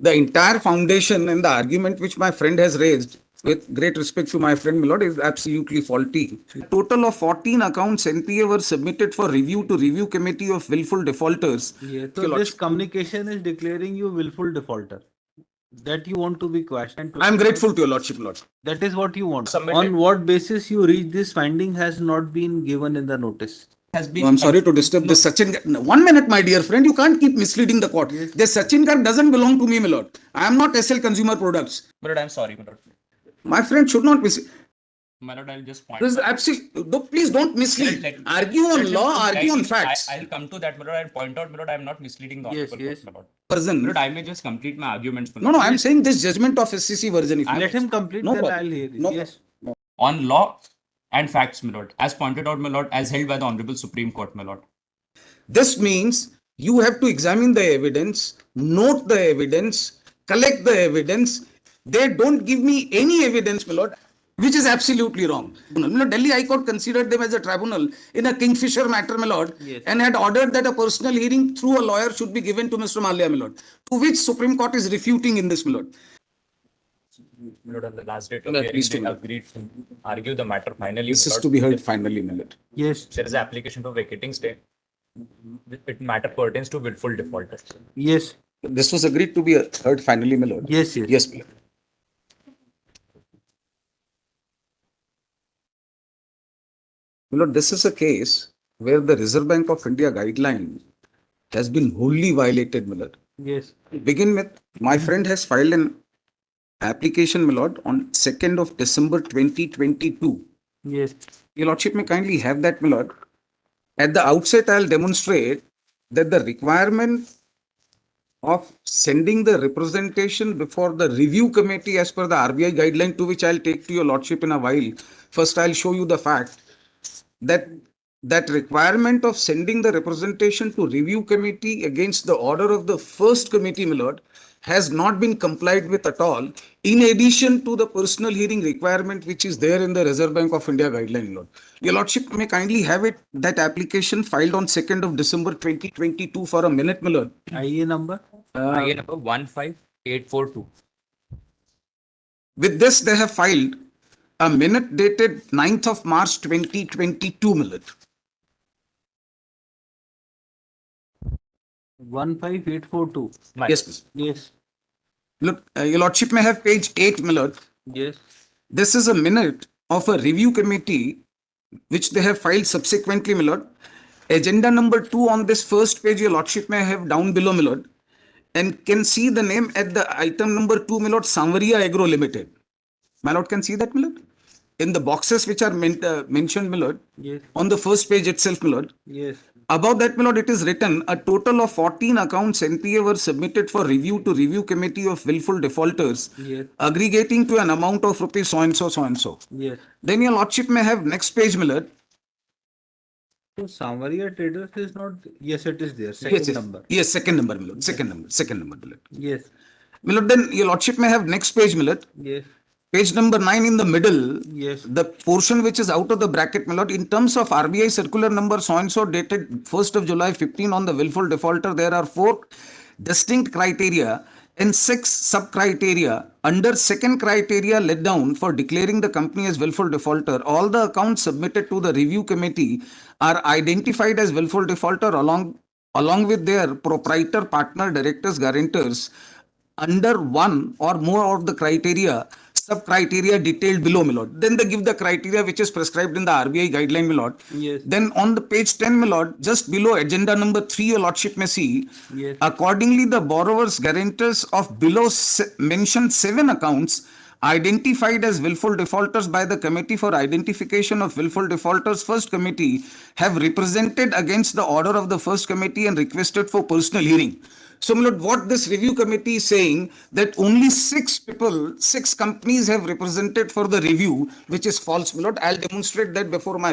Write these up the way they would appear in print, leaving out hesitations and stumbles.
The entire foundation and the argument which my friend has raised, with great respect to my friend, my lord, is absolutely faulty. A total of 14 accounts NPA were submitted for review to review committee of willful defaulters. Yes. So this communication is declaring you willful defaulter. That you want to be quashed. I am grateful to your lordship, lord. That is what you want. On what basis you reach this finding has not been given in the notice. I'm sorry to disturb this Sachin. 1 minute, my dear friend. You can't keep misleading the court. Yes. This Sachin Garg doesn't belong to me, my lord. I am not SL Consumer Products. My lord, I'm sorry, my lord. My friend should not mislead. My lord, I'll just point. This is absolutely. Please don't mislead. Argue on law, argue on facts. I'll come to that, my lord. I'll point out, my lord, I'm not misleading the Yes, honorable yes. court, my lord. Version. My lord, I may just complete my arguments, my No, lord. no, I'm saying this judgment of SCC version. If you Let him complete, No then problem. I'll hear it. No Yes. On law and facts, my lord, as pointed out, my lord, as held by the Honorable Supreme Court, my lord. This means you have to examine the evidence, note the evidence, collect the evidence. They don't give me any evidence, my lord, which is absolutely wrong. You know, Delhi High Court considered them as a tribunal in a Kingfisher matter, my lord, Yes. and had ordered that a personal hearing through a lawyer should be given to Mr. Malia, my lord, to which Supreme Court is refuting in this, my lord. My lord, on the last date of No, hearing, please they do. agreed to argue the matter finally. This my is lord. to be heard finally, my lord. Yes. There is an application for vacating stay. It matter pertains to willful defaulters. Yes. This was agreed to be heard finally, my lord. Yes, yes. Yes, my lord. My lord, this is a case where the Reserve Bank of India guideline has been wholly violated, my lord. Yes. To begin with, my friend has filed an application, my lord, on 2nd of December 2022. Yes. Your lordship may kindly have that, my lord. At the outset, I'll demonstrate that the requirement of sending the representation before the review committee as per the RBI guideline, to which I'll take to your lordship in a while. First, I'll show you the fact that that requirement of sending the representation to review committee against the order of the first committee, my lord, has not been complied with at all, in addition to the personal hearing requirement which is there in the Reserve Bank of India guideline, lord. Your lordship may kindly have it, that application filed on 2nd of December 2022 for a minute, my lord. IA number? IA number 15842. With this, they have filed a minute dated 9th of March 2022, my lord. 15842. Yes, miss. Yes. Look, your lordship may have page 8, my lord. Yes. This is a minute of a review committee which they have filed subsequently, my lord. Agenda number 2 on this first page, your lordship may have down below, my lord, and can see the name at the item number 2, my lord, Sanvaria Agro Limited. My lord can see that, my lord? In the boxes which are mentioned, my lord, Yes. on the first page itself, my lord. Yes. Above that, my lord, it is written a total of 14 accounts NPA were submitted for review to review committee of willful defaulters, Yes. aggregating to an amount of rupees so and so, so and so. Yes. Then your lordship may have next page, my lord. So Samaria Traders is not. Yes, it is there. Second number. Yes, second number, my lord. Second number, my lord. Yes. My lord, then your lordship may have next page, my lord. Yes. Page number 9 in the middle, Yes. the portion which is out of the bracket, my lord, in terms of RBI circular number so and so dated 1st of July 15 on the willful defaulter, there are 4 distinct criteria and 6 sub criteria. Under second criteria let down for declaring the company as willful defaulter, all the accounts submitted to the review committee are identified as willful defaulter along with their proprietor, partner, directors, guarantors under one or more of the criteria, sub criteria detailed below, my lord. Then they give the criteria which is prescribed in the RBI guideline, my lord. Yes. Then on the page 10, my lord, just below agenda number 3, your lordship may see, Yes. accordingly, the borrowers, guarantors of below mentioned 7 accounts identified as willful defaulters by the Committee for Identification of Willful Defaulters First Committee have represented against the order of the First Committee and requested for personal hearing. So, my lord, what this review committee is saying, that only 6 people, 6 companies have represented for the review, which is false, my lord. I'll demonstrate that before my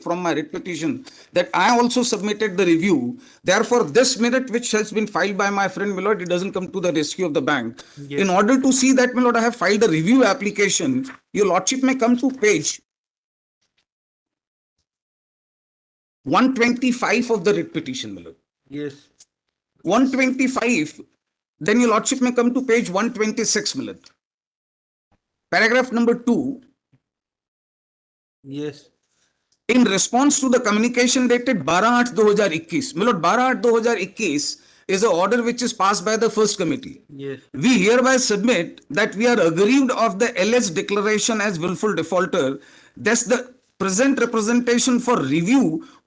from my writ petition, that I also submitted the review. Therefore, this minute which has been filed by my friend, my lord, it doesn't come to the rescue of the bank. Yes. In order to see that, my lord, I have filed the review application. Your lordship may come to page 125 of the writ petition, my lord. Yes. 125, Then your lordship may come to page 126, my lord. Paragraph number 2. Yes. In response to the communication dated 12/8/2021, my lord, 12/8/2021 is an order which is passed by the first committee. Yes. We hereby submit that we are aggrieved of the LS declaration as willful defaulter. Thus, the present representation for review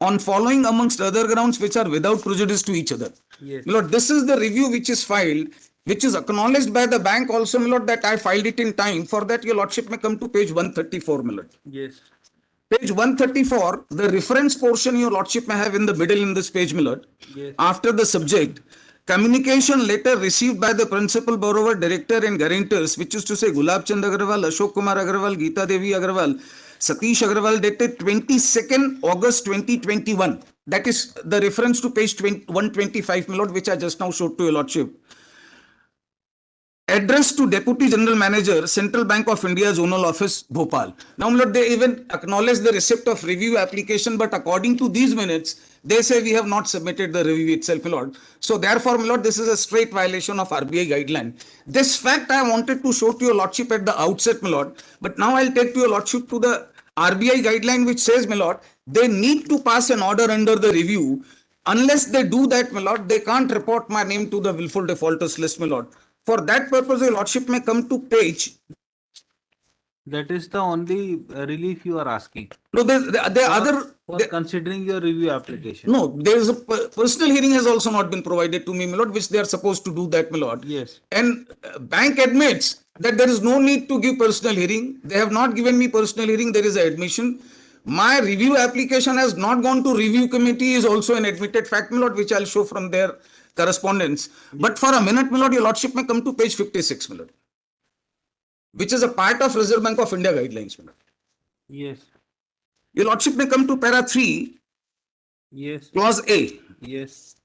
on following amongst other grounds which are without prejudice to each other. Yes. My lord, this is the review which is filed, which is acknowledged by the bank also, my lord, that I filed it in time. For that, your lordship may come to page 134, my lord. Yes. Page 134, the reference portion your lordship may have in the middle in this page, my lord. Yes. After the subject, communication letter received by the principal borrower, director and guarantors, which is to say Gulab Chand Agarwal, Ashok Kumar Agarwal, Geeta Devi Agarwal, Satish Agarwal, dated 22nd August 2021. That is the reference to page 125, my lord, which I just now showed to your lordship. Addressed to Deputy General Manager, Central Bank of India, Zonal Office, Bhopal. Now, my lord, they even acknowledge the receipt of review application, but according to these minutes, they say we have not submitted the review itself, my lord. So, therefore, my lord, this is a straight violation of RBI guideline. This fact I wanted to show to your lordship at the outset, my lord, but now I'll take to your lordship to the RBI guideline, which says, my lord, they need to pass an order under the review. Unless they do that, my lord, they can't report my name to the willful defaulters list, my lord. For that purpose, your lordship may come to page. That is the only relief you are asking. No, there are other. For considering your review application. No, there is a personal hearing has also not been provided to me, my lord, which they are supposed to do that, my lord. Yes. And bank admits that there is no need to give personal hearing. They have not given me personal hearing. There is an admission. My review application has not gone to review committee is also an admitted fact, my lord, which I'll show from their correspondence. But for a minute, my lord, your lordship may come to page 56, my lord, which is a part of Reserve Bank of India guidelines, my lord. Yes. Your lordship may come to para 3, Yes. clause A. Yes.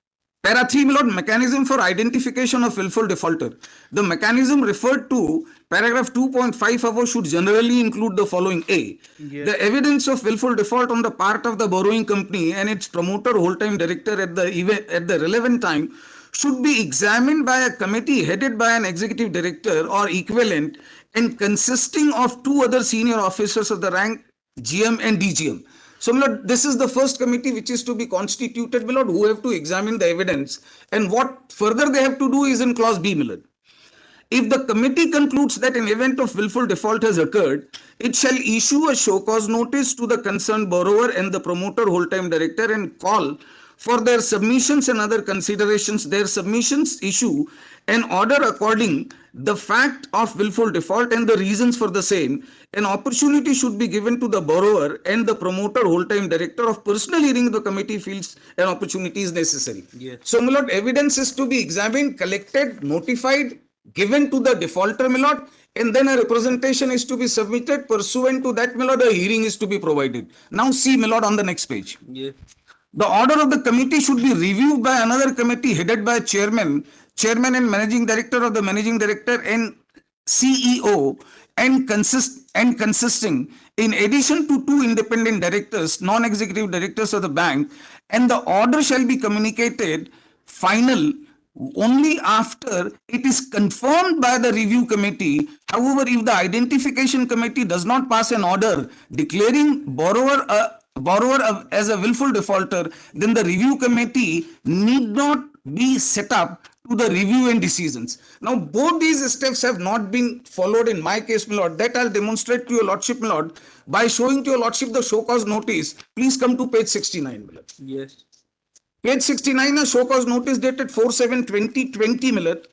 Para 3, my lord, mechanism for identification of willful defaulter. The mechanism referred to paragraph 2.5 above should generally include the following. A. Yes. The evidence of willful default on the part of the borrowing company and its promoter, whole-time director at the relevant time should be examined by a committee headed by an executive director or equivalent and consisting of two other senior officers of the rank GM and DGM. So, my lord, this is the first committee which is to be constituted, my lord, who have to examine the evidence. And what further they have to do is in clause B, my lord. If the committee concludes that an event of willful default has occurred, it shall issue a show cause notice to the concerned borrower and the promoter, whole-time director, and call for their submissions and other considerations. Their submissions issue an order according the fact of willful default and the reasons for the same. An opportunity should be given to the borrower and the promoter, whole-time director of personal hearing. The committee feels an opportunity is necessary. Yes. So, my lord, evidence is to be examined, collected, notified, given to the defaulter, my lord, and then a representation is to be submitted. Pursuant to that, my lord, a hearing is to be provided. Now see, my lord, on the next page. Yes. The order of the committee should be reviewed by another committee headed by chairman and managing director of the managing director and CEO and consisting in addition to two independent directors, non-executive directors of the bank, and the order shall be communicated final only after it is confirmed by the review committee. However, if the identification committee does not pass an order declaring borrower as a willful defaulter, then the review committee need not be set up to the review and decisions. Now, both these steps have not been followed in my case, my lord. That I'll demonstrate to your lordship, my lord, by showing to your lordship the show cause notice. Please come to page 69, my lord. Yes. Page 69, a show cause notice dated 4/7/2020, my lord.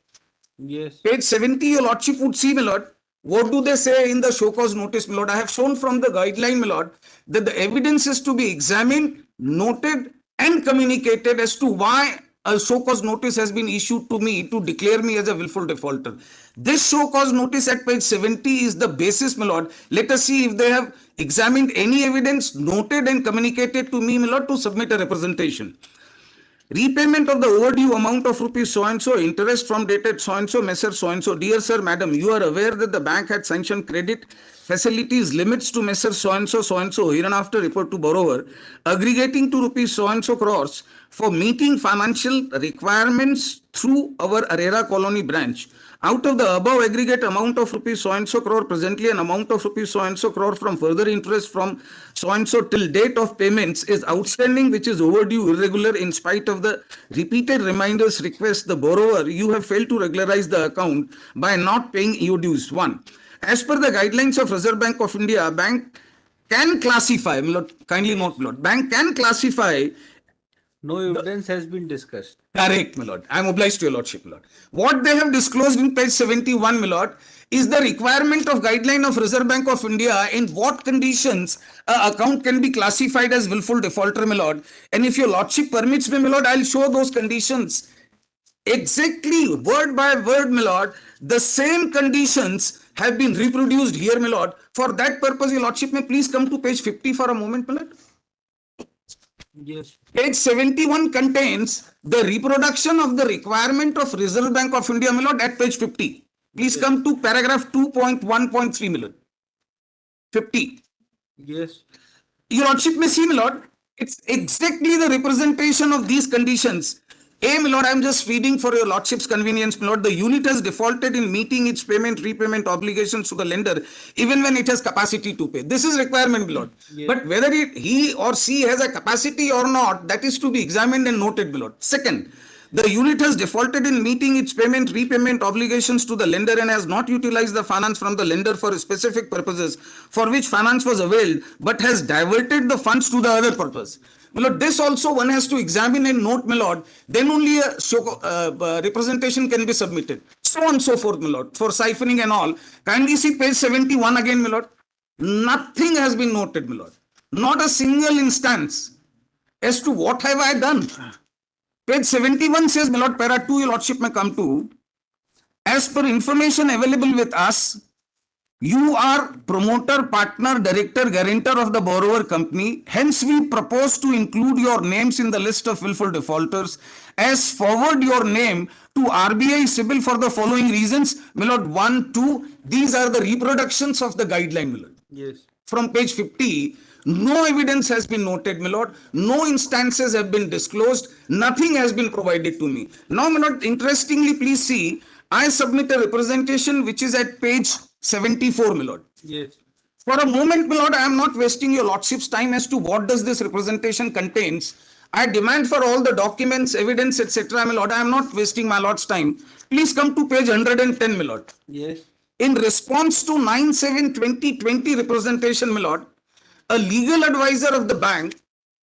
Yes. Page 70, your lordship would see, my lord. What do they say in the show cause notice, my lord? I have shown from the guideline, my lord, that the evidence is to be examined, noted, and communicated as to why a show cause notice has been issued to me to declare me as a willful defaulter. This show cause notice at page 70 is the basis, my lord. Let us see if they have examined any evidence, noted and communicated to me, my lord, to submit a representation. Repayment of the overdue amount of rupees so and so, interest from dated so and so, Messer so and so. Dear sir, madam, you are aware that the bank had sanctioned credit facilities limits to Messer so and so, hereinafter report to borrower, aggregating to rupees so and so crores for meeting financial requirements through our Arera Colony branch. Out of the above aggregate amount of rupees so and so crore, presently an amount of rupees so and so crore from further interest from so and so till date of payments is outstanding, which is overdue, irregular. In spite of the repeated reminders, request the borrower, you have failed to regularize the account by not paying your dues. 1. As per the guidelines of Reserve Bank of India, bank can classify, kindly note, bank can classify. No evidence has been discussed. Correct, my lord. I am obliged to your lordship, my lord. What they have disclosed in page 71, my lord, is the requirement of guideline of Reserve Bank of India in what conditions a account can be classified as willful defaulter, my lord. And if your lordship permits me, my lord, I'll show those conditions. Exactly, word by word, my lord. The same conditions have been reproduced here, my lord. For that purpose, your lordship may please come to page 50 for a moment, my lord. Yes. Page 71 contains the reproduction of the requirement of Reserve Bank of India, my lord, at page 50. Please come to paragraph 2.1.3, my lord. 50. Yes. Your lordship may see, my lord, it's exactly the representation of these conditions. My lord, I am just feeding for your lordship's convenience, my lord. The unit has defaulted in meeting its payment, repayment obligations to the lender, even when it has capacity to pay. This is requirement, my lord. Yes. But whether he or she has a capacity or not, that is to be examined and noted, my lord. Second, the unit has defaulted in meeting its payment, repayment obligations to the lender and has not utilized the finance from the lender for specific purposes for which finance was availed, but has diverted the funds to the other purpose. My lord, this also one has to examine and note, my lord. Then only a representation can be submitted. So on and so forth, my lord. For siphoning and all. Kindly see page 71 again, my lord. Nothing has been noted, my lord. Not a single instance as to what have I done. Page 71 says, my lord, para 2, your lordship may come to. As per information available with us, you are promoter, partner, director, guarantor of the borrower company. Hence, we propose to include your names in the list of willful defaulters. As forward your name to RBI CIBIL for the following reasons. My lord, 1, 2, these are the reproductions of the guideline, my lord. Yes. From page 50, no evidence has been noted, my lord. No instances have been disclosed. Nothing has been provided to me. Now, my lord, interestingly, please see, I submit a representation which is at page 74, my lord. Yes. For a moment, my lord, I am not wasting your lordship's time as to what does this representation contains. I demand for all the documents, evidence, etc., my lord. I am not wasting my lord's time. Please come to page 110, my lord. Yes. In response to 9/7/2020 representation, my lord, a legal advisor of the bank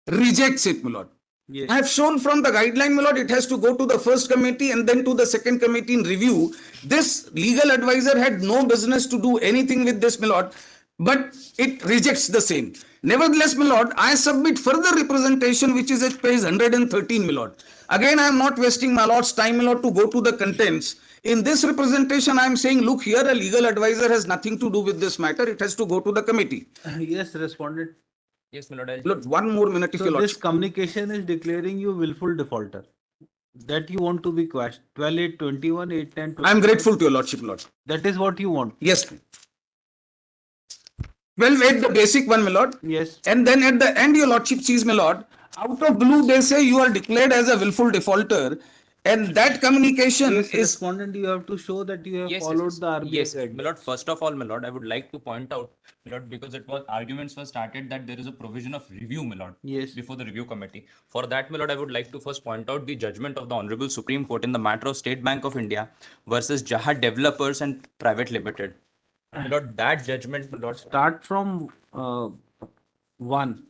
rejects it, my lord. Yes. I have shown from the guideline, my lord, it has to go to the first committee and then to the second committee in review. This legal advisor had no business to do anything with this, my lord, but it rejects the same. Nevertheless, my lord, I submit further representation which is at page 113, my lord. Again, I am not wasting my lord's time, my lord, to go to the contents. In this representation, I am saying, look here, a legal advisor has nothing to do with this matter. It has to go to the committee. Yes, respondent. Yes, my lord. Look, one more minute if So you this lordship. communication is declaring you willful defaulter. That you want to be quashed. 12, 8, 21, 8, 10, I am grateful to your lordship, lord. That is what you want. Yes. 12, the basic one, my lord. Yes. And then at the end, your lordship sees, my lord, out of blue, they say you are declared as a willful defaulter. And that communication Yes, is. respondent, you have to show that you have Yes, followed yes, the RBI yes, guidelines. my lord. First of all, my lord, I would like to point out, my lord, because it was arguments were started that there is a provision of review, my lord, Yes. before the review committee. For that, my lord, I would like to first point out the judgment of the Honorable Supreme Court in the matter of State Bank of India versus Jaha Developers and Private Limited. My lord, that judgment, my lord. Start from 1.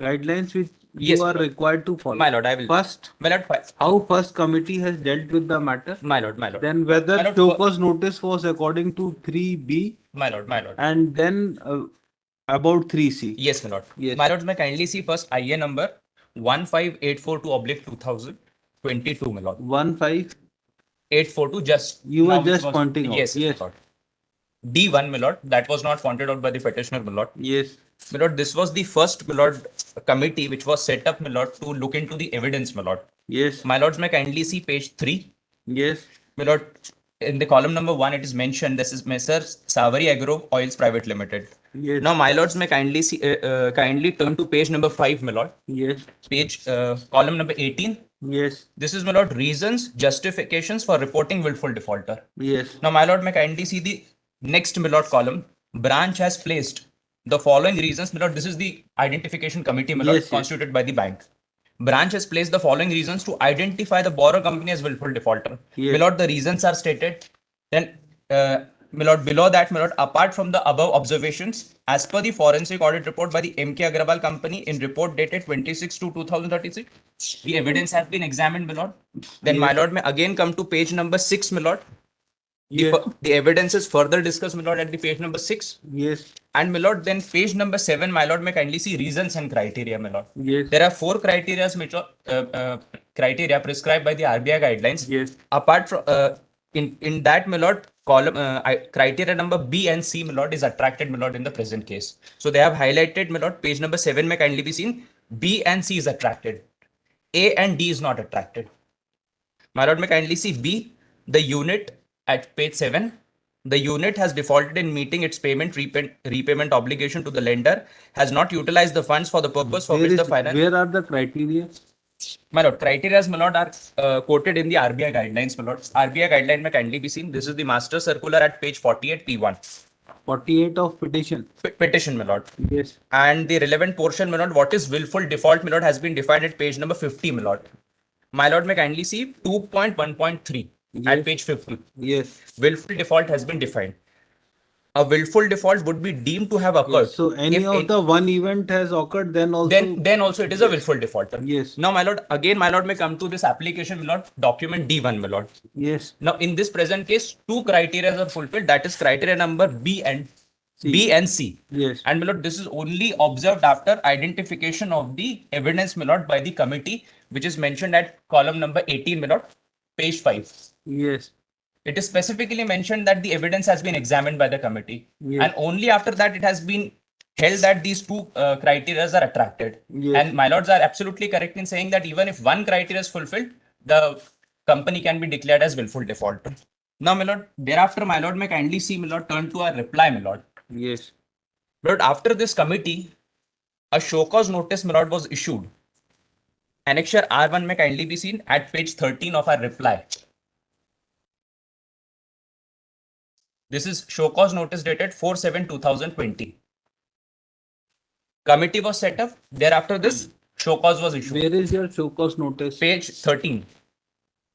Guidelines which Yes, you are my lord. required to follow. My lord, I will. First, My lord, how first committee has dealt with the matter. my lord, my lord. Then whether My lord, show cause notice was according to 3B. My lord, my lord. And then about 3C. Yes, my lord. Yes. My lord, may kindly see first IA number 15842/2022, my lord. 15842 just You were now which just was pointing out. yes, Yes. my lord. D1, my lord, that was not pointed out by the petitioner, my lord. Yes. My lord, this was the first, my lord, committee which was set up, my lord, to look into the evidence, my lord. Yes. My lords, may kindly see page 3. Yes. My lord, in the column number 1, it is mentioned this is Messrs. Savary Agro Oils Private Limited. Yes. Now, my lords, may kindly see, kindly turn to page number 5, my lord. Yes. Page, column number 18. Yes. This is, my lord, reasons, justifications for reporting willful defaulter. Yes. Now, my lord, may kindly see the next, my lord, column. Branch has placed the following reasons, my lord. This is the identification committee, my lord, Yes, yes. constituted by the bank. Branch has placed the following reasons to identify the borrower company as willful defaulter. Yes. My lord, the reasons are stated. Then, my lord, below that, my lord, apart from the above observations, as per the forensic audit report by the M.K. Aggarwal company in report dated 26 to 2036, the evidence has been examined, my lord. Then, my Yes. lord, may again come to page number 6, my lord. Yes. The evidence is further discussed, my lord, at the page number 6. Yes. And my lord, then page number 7, my lord, may kindly see reasons and criteria, my lord. Yes. There are 4 criteria, criteria prescribed by the RBI guidelines. Yes. Apart from in that, my lord, column criteria number B and C, my lord, is attracted, my lord, in the present case. So they have highlighted, my lord, page number 7 may kindly be seen. B and C is attracted. A and D is not attracted. My lord, may kindly see B, the unit at page 7. The unit has defaulted in meeting its repayment obligation to the lender, has not utilized the funds for the purpose for Where which the is, finance. where are the criteria? My lord, criteria, my lord, are quoted in the RBI guidelines, my lord. RBI guideline may kindly be seen. This is the master circular at page 48 P1. 48 of petition. Petition, my lord. Yes. And the relevant portion, my lord, what is willful default, my lord, has been defined at page number 50, my lord. My lord, may kindly see 2.1.3 at Yes. page 50. Yes. Willful default has been defined. A willful default would be deemed to have occurred Yes. So any if of it, the one event has occurred, then also. then also it is a willful defaulter. Yes. Now, my lord, again, my lord, may come to this application, my lord, document D1, my lord. Yes. Now, in this present case, 2 criteria are fulfilled. That is criteria number B and C. Yes. And my lord, this is only observed after identification of the evidence, my lord, by the committee, which is mentioned at column number 18, my lord, page 5. Yes. It is specifically mentioned that the evidence has been examined by the committee. Yes. And only after that it has been held that these 2 criteria are attracted. Yes. And my lords are absolutely correct in saying that even if one criteria is fulfilled, the company can be declared as willful defaulter. Now, my lord, thereafter, my lord, may kindly see, my lord, turn to our reply, my lord. Yes. But after this committee, a show cause notice, my lord, was issued. Annexure R1 may kindly be seen at page 13 of our reply. This is show cause notice dated 4/7/2020. Committee was set up. Thereafter, this show cause was issued. Where is your show cause notice? Page 13,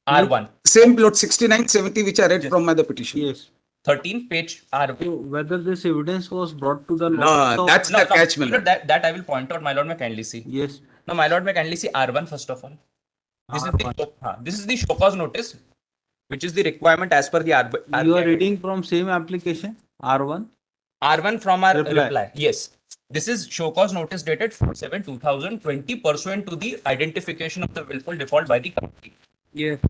R1. Same plot 69, 70, which I read from the petition. Yes. 13, page R1. So whether this evidence was brought to the No, notice of. that's the catch, my lord. That I will point out, my lord, may kindly see. Yes. Now, my lord, may kindly see R1 first of all. This is the show cause notice, which is the requirement as per the RBI. You are reading from same application R1. R1 from our Reply. reply. Yes. This is show cause notice dated 4/7/2020 pursuant to the identification of the willful default by the company. Yes.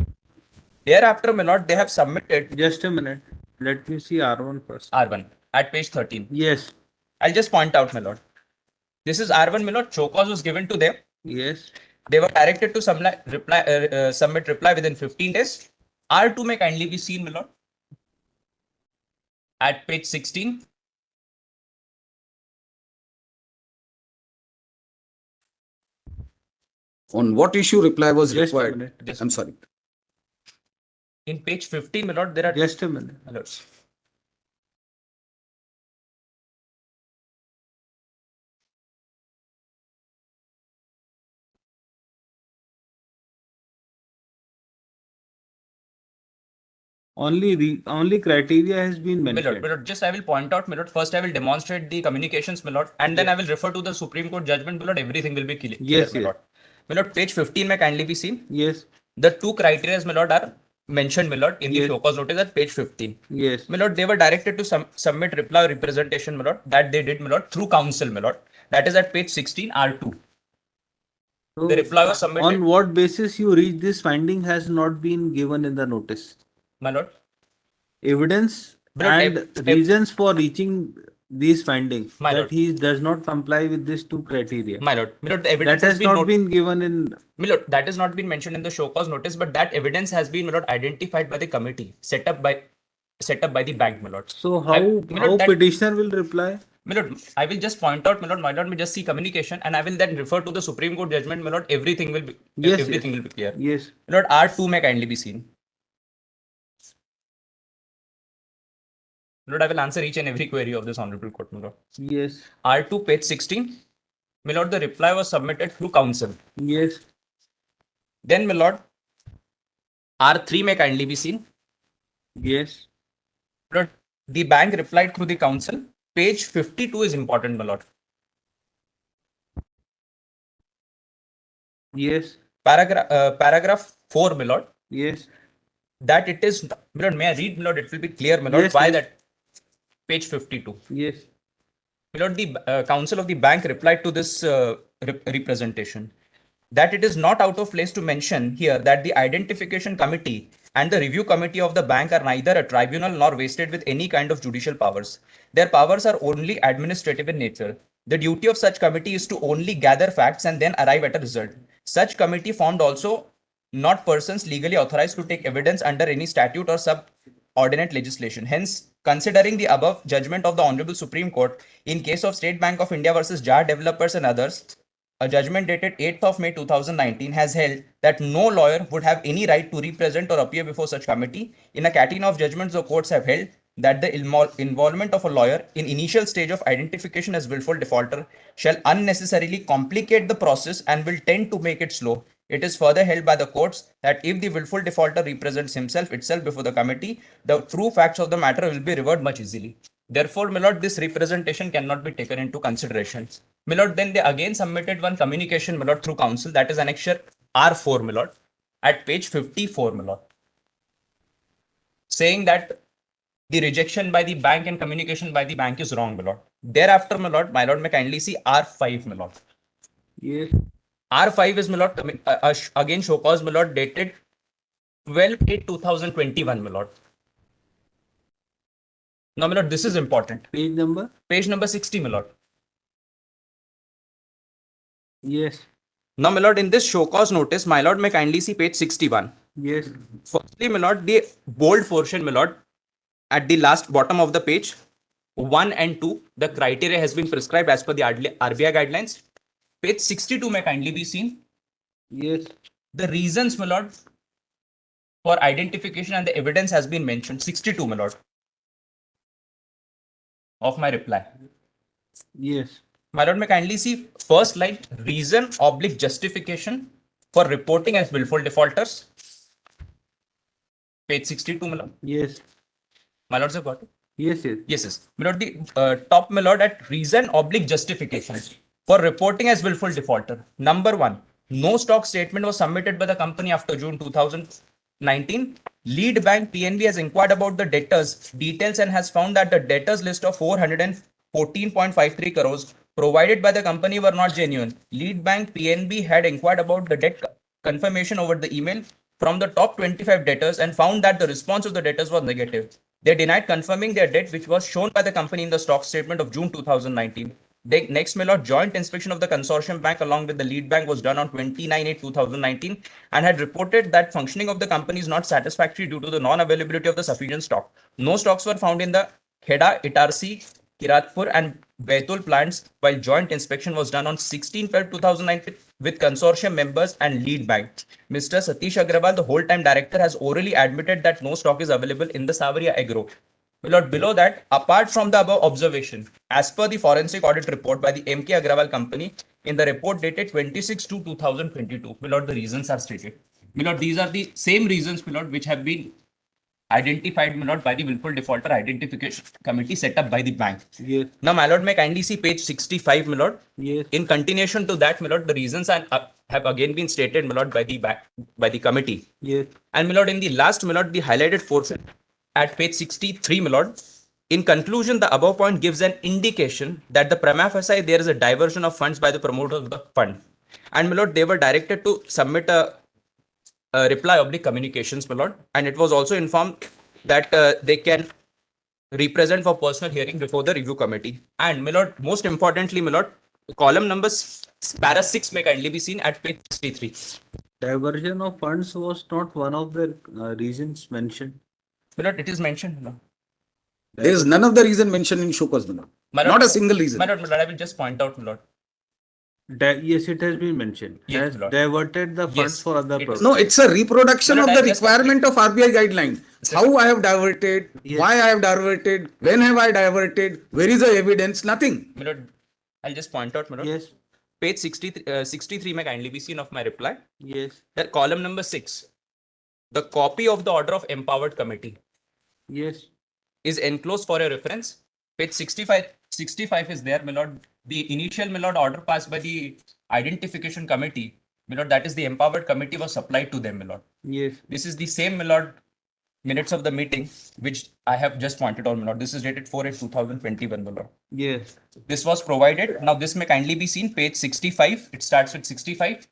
Thereafter, my lord, they have submitted Just a minute. Let me see R1 first. R1 at page 13. Yes. I'll just point out, my lord. This is R1, my lord. Show cause was given to them. Yes. They were directed to submit reply within 15 days. R2 may kindly be seen, my lord, at page 16. On what issue reply was Just a required? minute. I'm sorry. In page 50, my lord, there are Just a minute. my lords. Only criteria has been My mentioned. lord, just I will point out, my lord. First, I will demonstrate the communications, my lord, and then I will refer to the Supreme Court judgment, my lord. Everything will be clear, Yes, my yes. lord. My lord, page 15 may kindly be seen. Yes. The 2 criteria, my lord, are mentioned, my lord, in the Yes. show cause notice at page 15. Yes. My lord, they were directed to submit reply or representation, my lord. That they did, my lord, through counsel, my lord. That is at page 16, R2. So The reply was submitted, on what basis you reach this finding has not been given in the notice? my lord. Evidence My lord, and reasons for reaching these findings My that lord. he does not comply with these two criteria. My lord, the evidence That has has been not been given in. My lord, that has not been mentioned in the show cause notice, but that evidence has been, my lord, identified by the committee set up by the bank, my lord. So My how lord, that petitioner will reply? My lord, I will just point out, my lord may just see communication, and I will then refer to the Supreme Court judgment, my lord. Yes, yes, Everything will be clear. yes, My lord, R2 may kindly be seen. My lord, I will answer each and every query of this honorable court, my lord. yes, R2, page 16. My lord, the reply was submitted through counsel. yes, Then, my lord, R3 may kindly be seen. yes, My lord, the bank replied through the counsel. Page 52 is important, my lord. yes, Paragraph 4, my lord. yes, That it is, my lord, may I read, my lord? It will be clear, my lord, yes, why yes, that. Page 52. yes, My lord, the counsel of the bank replied to this representation that it is not out of place to mention here that the identification committee and the review committee of the bank are neither a tribunal nor vested with any kind of judicial powers. Their powers are only administrative in nature. The duty of such committee is to only gather facts and then arrive at a result. Such committee formed also not persons legally authorized to take evidence under any statute or subordinate legislation. Hence, considering the above judgment of the Honorable Supreme Court in case of State Bank of India versus JAR developers and others, a judgment dated 8th of May 2019 has held that no lawyer would have any right to represent or appear before such committee. In a catena of judgments, the courts have held that the involvement of a lawyer in initial stage of identification as willful defaulter shall unnecessarily complicate the process and will tend to make it slow. It is further held by the courts that if the willful defaulter represents himself itself before the committee, the true facts of the matter will be revealed much easily. Therefore, my lord, this representation cannot be taken into consideration. My lord, then they again submitted one communication, my lord, through counsel, that is annexure R4, my lord, at page 54, my lord, saying that the rejection by the bank and communication by the bank is wrong, my lord. Thereafter, my lord may kindly see R5, my lord. yes, R5 is, my lord, again show cause, my lord, dated 12/8/2021, my lord. Now, my lord, this is important. page number, Page number 60, my lord. yes, Now, my lord, in this show cause notice, my lord may kindly see page 61. yes, Firstly, my lord, the bold portion, my lord, at the last bottom of the page, 1 and 2, the criteria has been prescribed as per the RBI guidelines. Page 62 may kindly be seen. yes, The reasons, my lord, for identification and the evidence has been mentioned. 62, my lord, of my reply. yes, My lord may kindly see first line, reason oblique justification for reporting as willful defaulters. Page 62, my lord. yes, My lords have got it. yes, yes, Yes, yes. My lord, the top, my lord, at reason oblique justification for reporting as willful defaulter. Number one, no stock statement was submitted by the company after June 2019. Lead bank PNB has inquired about the debtors details and has found that the debtors list of 414.53 crores provided by the company were not genuine. Lead bank PNB had inquired about the debt confirmation over the email from the top 25 debtors and found that the response of the debtors was negative. They denied confirming their debt, which was shown by the company in the stock statement of June 2019. The next, my lord, joint inspection of the consortium bank along with the lead bank was done on 29/8/2019 and had reported that functioning of the company is not satisfactory due to the non-availability of the sufficient stock. No stocks were found in the Kheda, Itarsi, Kiratpur and Baitul plants, while joint inspection was done on 16/12/2019 with consortium members and lead bank. Mr. Satish Aggarwal, the whole-time director, has orally admitted that no stock is available in the Savaria Agro. My lord, below that, apart from the above observation, as per the forensic audit report by the MK Agrawal company in the report dated 26/2/2022, my lord, the reasons are stated. My lord, these are the same reasons, my lord, which have been identified, my lord, by the willful defaulter identification committee set up by the bank. yes, Now, my lord, may kindly see page 65, my lord. yes, In continuation to that, my lord, the reasons have again been stated, my lord, by the committee. yes, And my lord, in the last, my lord, the highlighted portion at page 63, my lord. In conclusion, the above point gives an indication that the prima facie there is a diversion of funds by the promoter of the fund. And my lord, they were directed to submit a reply oblique communications, my lord. And it was also informed that they can represent for personal hearing before the review committee. And my lord, most importantly, my lord, column numbers para 6 may kindly be seen at page 63. Diversion of funds was not one of the reasons mentioned. My lord, it is mentioned. My lord. There is none of the reason mentioned in show cause, my lord. My lord, Not a single reason. My lord, I will just point out, my lord. Yes, it has been mentioned. Yes, Has Lord. diverted the funds Yes, for other it is. purposes. No, it's a reproduction My of lord, the I just requirement of RBI guideline. How I have diverted, Yes. why I have diverted, when have I diverted, where is the evidence? Nothing. My lord, I'll just point out, my lord. Yes, Page 63 may kindly be seen of my reply. yes, That column number 6, the copy of the order of empowered committee yes, is enclosed for your reference. Page 65 is there, my lord. The initial, my lord, order passed by the identification committee, my lord, that is the empowered committee was supplied to them, my lord. yes, This is the same, my lord, minutes of the meeting, which I have just pointed out, my lord. This is dated 4/8/2021, my lord. yes, This was provided. Now, this may kindly be seen, page 65. It starts with 65.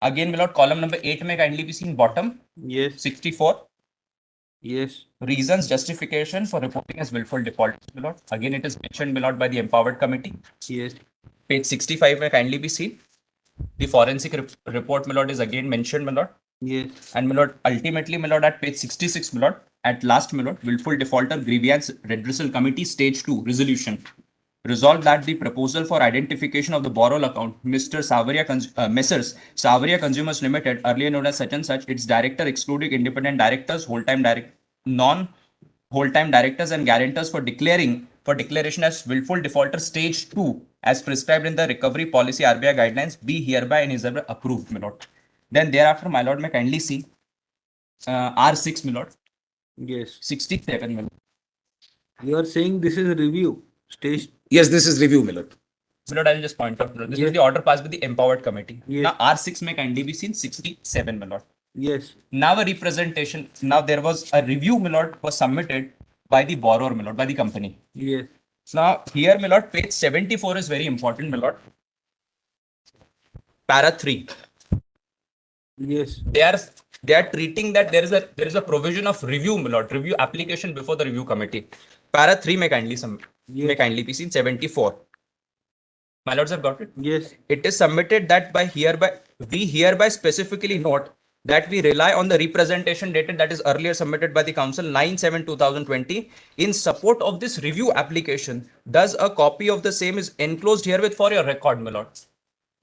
Again, my lord, column number 8 may kindly be seen, bottom, yes, 64. yes, Reasons, justification for reporting as willful default, my lord. Again, it is mentioned, my lord, by the empowered committee. yes, Page 65 may kindly be seen. The forensic report, my lord, is again mentioned, my lord. yes, And my lord, ultimately, my lord, at page 66, my lord, at last, my lord, willful defaulter grievance redressal committee stage 2 resolution resolved that the proposal for identification of the borrower account, Messrs. Savaria Consumers Limited, earlier known as such and such, its director excluding independent directors, non-whole-time directors and guarantors for declaration as willful defaulter stage 2 as prescribed in the recovery policy RBI guidelines be hereby and is ever approved, my lord. Then thereafter, my lord, may kindly see R6, my lord, yes. 67, my lord. You are saying this is review stage. Yes, this is review, my lord. My lord, I'll just point out, my lord. This Yes. is the order passed by the empowered committee. Yes. Now, R6 may kindly be seen 67, my lord. Yes, Now, a representation. Now, there was a review, my lord, was submitted by the borrower, my lord, by the company. yes, Now, here, my lord, page 74 is very important, my lord. Para 3. yes, They are treating that there is a provision of review, my lord, review application before the review committee. Para 3 may kindly may Yes. kindly be seen 74. My lords have got it. yes, It is submitted that we hereby specifically note that we rely on the representation dated that is earlier submitted by the council 9/7/2020 in support of this review application. Thus, a copy of the same is enclosed herewith for your record, my lord.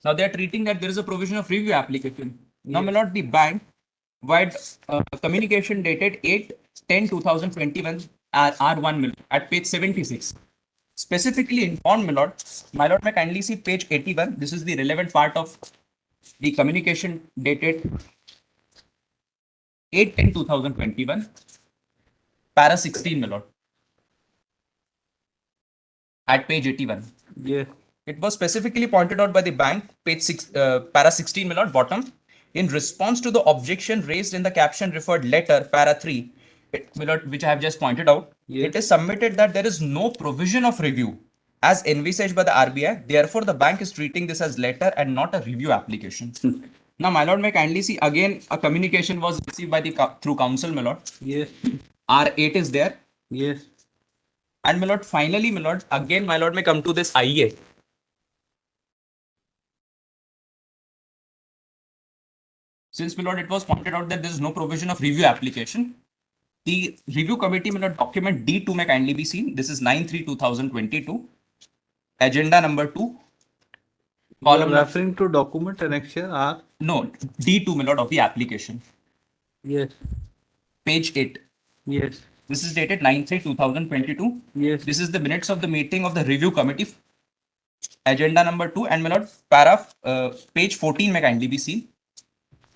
Now they are treating that there is a provision of review application. Now, my lord, the bank wide communication dated 8/10/2021 R1 my lord, at page 76. Specifically informed, my lord may kindly see page 81. This is the relevant part of the communication dated 8/10/2021, para 16, my lord, at page 81. yes, It was specifically pointed out by the bank, page 6, para 16, my lord, bottom. In response to the objection raised in the caption referred letter, para 3, my lord, which I have just pointed out, Yes. it is submitted that there is no provision of review as envisaged by the RBI. Therefore, the bank is treating this as letter and not a review application. Now, my lord, may kindly see again a communication was received by the through council, my lord. yes, R8 is there. yes, And my lord, finally, my lord, again, my lord may come to this IA. Since, my lord, it was pointed out that there is no provision of review application, the review committee, my lord, document D2 may kindly be seen. This is 9/3/2022. Agenda number 2. You are Column referring to document annexure R. no, D2, my lord, of the application. Yes, Page 8. yes, This is dated 9/3/2022. yes, This is the minutes of the meeting of the review committee. Agenda number 2. And, my lord, paragraph, page 14 may kindly be seen.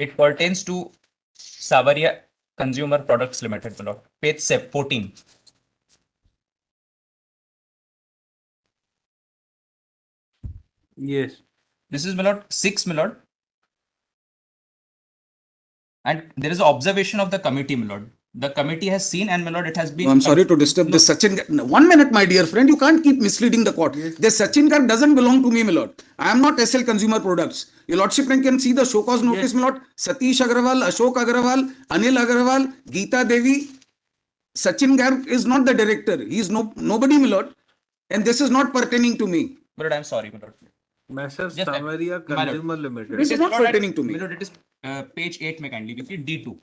It pertains to Savaria Consumer Products Limited, my lord. Page 14. yes, This is, my lord, 6, my lord. And there is an observation of the committee, my lord. The committee has seen, and, my lord, it has been. No, I'm sorry to disturb this Sachin. 1 minute, my dear friend. You can't keep misleading the court. This Sachin Garg doesn't belong to me, my lord. I am not SL Consumer Products. Your lordship can see the show cause notice, my lord. Satish Aggarwal, Ashok Aggarwal, Anil Aggarwal, Geeta Devi, Sachin Garg is not the director. He is nobody, my lord. And this is not pertaining to me. My lord, I'm sorry, my lord. Messer Just that. Samaria My lord. Consumer Limited. This is not my lord, pertaining to me. My lord, it is page 8 may kindly be see D2.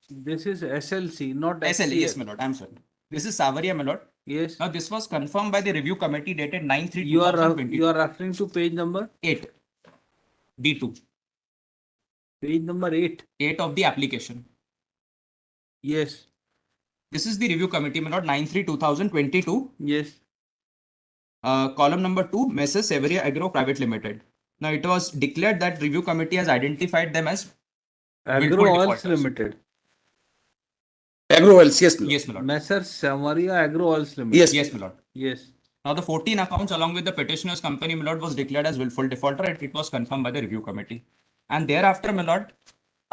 This is SLC, not SL, yes, HCL. my lord, I'm sorry. This is Savaria, my lord. Yes. Now, this was confirmed by the review committee dated 9/3 You are 2022. referring to page number 8. D2. page number 8. 8 of the application. Yes. This is the review committee, my lord, 9/3 2022. Yes. Column number 2, Messrs. Severia Agro Private Limited. Now, it was declared that review committee has identified them as Agro willful Oils defaulters. Limited. Agro Oils, yes, my lord. Yes, my lord. Messer Samaria Agro Oils Limited. Yes. Yes, my lord. Yes. Now, the 14 accounts along with the petitioner's company, my lord, was declared as willful defaulter and it was confirmed by the review committee. And thereafter, my lord,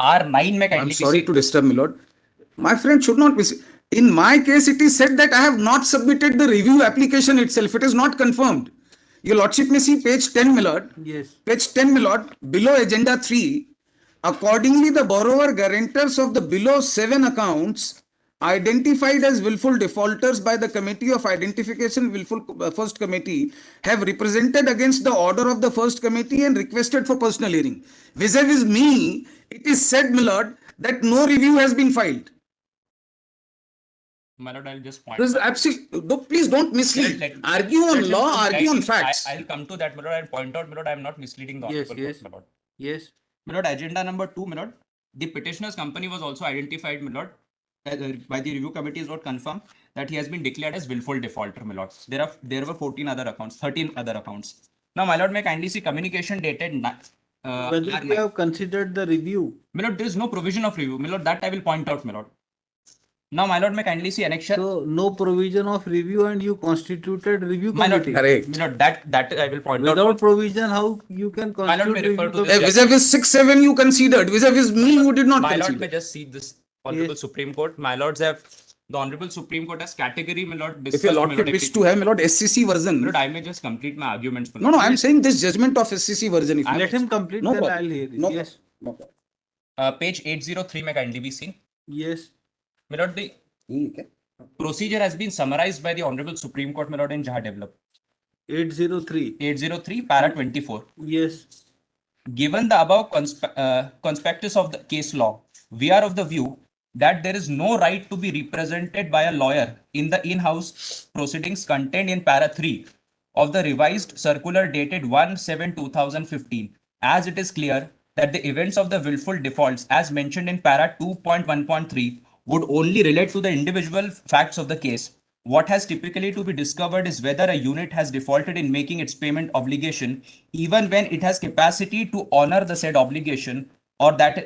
R9 may kindly I'm be sorry seen- to disturb, my lord. My friend should not be. In my case, it is said that I have not submitted the review application itself. It is not confirmed. Your lordship may see page 10, my lord. Yes. Page 10, my lord, below agenda 3. Accordingly, the borrower guarantors of the below 7 accounts identified as willful defaulters by the Committee of Identification Willful First Committee have represented against the order of the First Committee and requested for personal hearing. Vis-a-vis me, it is said, my lord, that no review has been filed. My lord, I'll just point This is out. absolutely. Please don't mislead. Let- Argue on let- law, let- argue on let- facts. I'll come to that, my lord. I'll point out, my lord, I'm not misleading the Yes, honorable yes. court, my lord. Yes. My lord, agenda number 2, my lord. The petitioner's company was also identified, my lord, by the review committee is not confirmed that he has been declared as willful defaulter, my lord. There were 14 other accounts, 13 other accounts. Now, my lord, may kindly see communication dated Whether R9. you have considered the review. My lord, there is no provision of review, my lord. That I will point out, my lord. Now, my lord, may kindly see annexure. So no provision of review and you constituted review My lord, committee. Correct. my lord, that I will point Without out. provision, how you can My lord, constitute may refer review to this committee? Vis-a-vis 6-7 you considered. Vis-a-vis me you did not My lord, may consider. just see this Honorable Yes. Supreme Court. My lords have the Honorable Supreme Court has category, my lord, If discussed, your my lordship lord, wish to have, my lord, SCC My version. lord, I may just complete my arguments, my No, lord. no, I'm saying this judgment of SCC version. If you Let him complete, No then problem. I'll hear it. No Yes. problem. No problem. Page 803 may kindly be seen. Yes. My lord, the Okay. procedure has been summarized by the Honorable Supreme Court, my lord, in Jaha Develop. 803. 803, para 24. Yes. Given the above conspectus of the case law, we are of the view that there is no right to be represented by a lawyer in the in-house proceedings contained in para 3 of the revised circular dated 1/7/2015, as it is clear that the events of the willful defaults as mentioned in para 2.1.3 would only relate to the individual facts of the case. What has typically to be discovered is whether a unit has defaulted in making its payment obligation, even when it has capacity to honor the said obligation, or that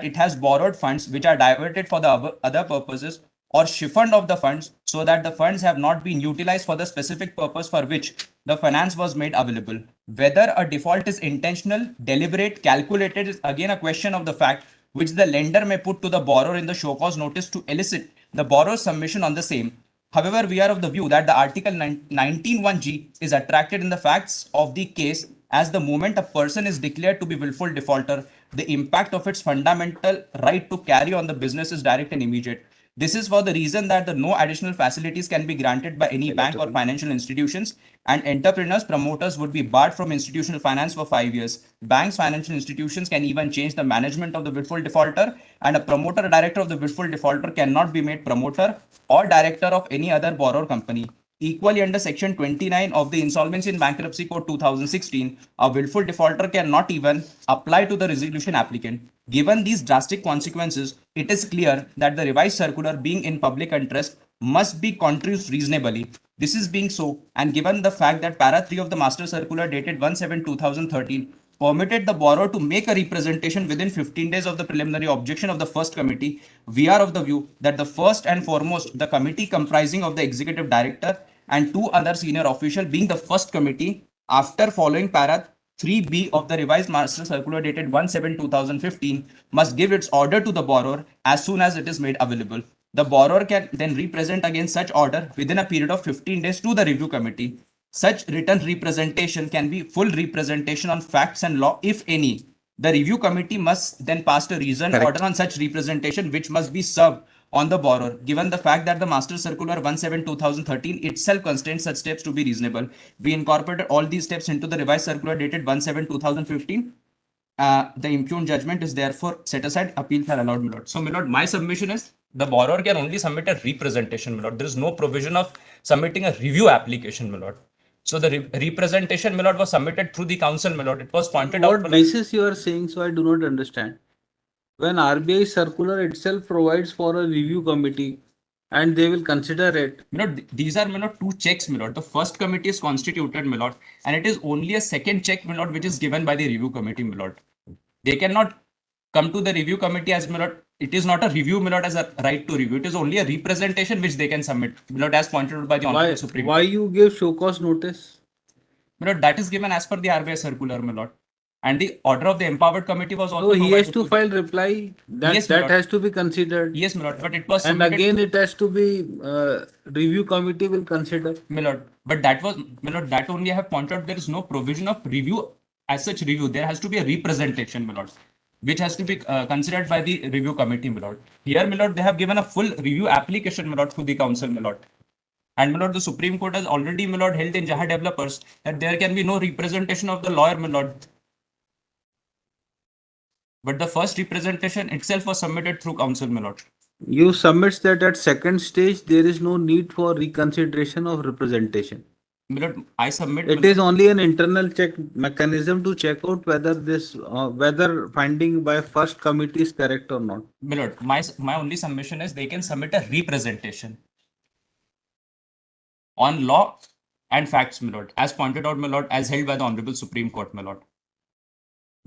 it has borrowed funds which are diverted for the other purposes, or siphoned of the funds so that the funds have not been utilized for the specific purpose for which the finance was made available. Whether a default is intentional, deliberate, calculated is again a question of the fact which the lender may put to the borrower in the show cause notice to elicit the borrower's submission on the same. However, we are of the view that the Article 19(1)(g) is attracted in the facts of the case as the moment a person is declared to be willful defaulter, the impact of its fundamental right to carry on the business is direct and immediate. This is for the reason that the no additional facilities can be granted by any bank or financial institutions, and entrepreneurs, promoters would be barred from institutional finance for 5 years. Banks, financial institutions can even change the management of the willful defaulter, and a promoter or director of the willful defaulter cannot be made promoter or director of any other borrower company. Equally, under Section 29 of the Insolvency and Bankruptcy Code 2016, a willful defaulter cannot even apply to the resolution applicant. Given these drastic consequences, it is clear that the revised circular, being in public interest, must be construed reasonably. This is being so, and given the fact that para 3 of the Master Circular dated 1/7/2013 permitted the borrower to make a representation within 15 days of the preliminary objection of the first committee, we are of the view that the first and foremost, the committee comprising of the executive director and 2 other senior officials being the first committee, after following para 3B of the revised Master Circular dated 1/7/2015, must give its order to the borrower as soon as it is made available. The borrower can then represent against such order within a period of 15 days to the review committee. Such written representation can be full representation on facts and law, if any. The review committee must then pass a reasoned Correct. order on such representation, which must be served on the borrower, given the fact that the Master Circular 17/2013 itself constrains such steps to be reasonable. We incorporated all these steps into the revised circular dated 17/2015. The impugned judgment is therefore set aside. Appeals are allowed, my lord. So, my lord, my submission is the borrower can only submit a representation, my lord. There is no provision of submitting a review application, my lord. So the representation, my lord, was submitted through the council, my lord. It was pointed out. What basis you are saying? So I do not understand. When RBI circular itself provides for a review committee and they will consider it. My lord, these are, my lord, two checks, my lord. The first committee is constituted, my lord, and it is only a second check, my lord, which is given by the review committee, my lord. They cannot come to the review committee as, my lord. It is not a review, my lord, as a right to review. It is only a representation which they can submit, my lord, as pointed out by the Honorable Supreme Court. Why you give show cause notice? My lord, that is given as per the RBI circular, my lord. And the order of the empowered committee was also. So he has provided to file reply. Yes, my That lord. has to be considered. Yes, my lord, but it was And submitted. again, it has to be review committee will consider. My lord, but that was, my lord, that only I have pointed out. There is no provision of review as such review. There has to be a representation, my lord, which has to be considered by the review committee, my lord. Here, my lord, they have given a full review application, my lord, to the council, my lord. And, my lord, the Supreme Court has already, my lord, held in Jaha developers that there can be no representation of the lawyer, my lord. But the first representation itself was submitted through council, my lord. You submits that at second stage there is no need for reconsideration of representation. My lord, I submit. It is only an internal check mechanism to check out whether this whether finding by first committee is correct or not. My lord, my only submission is they can submit a representation on law and facts, my lord, as pointed out, my lord, as held by the Honorable Supreme Court, my lord.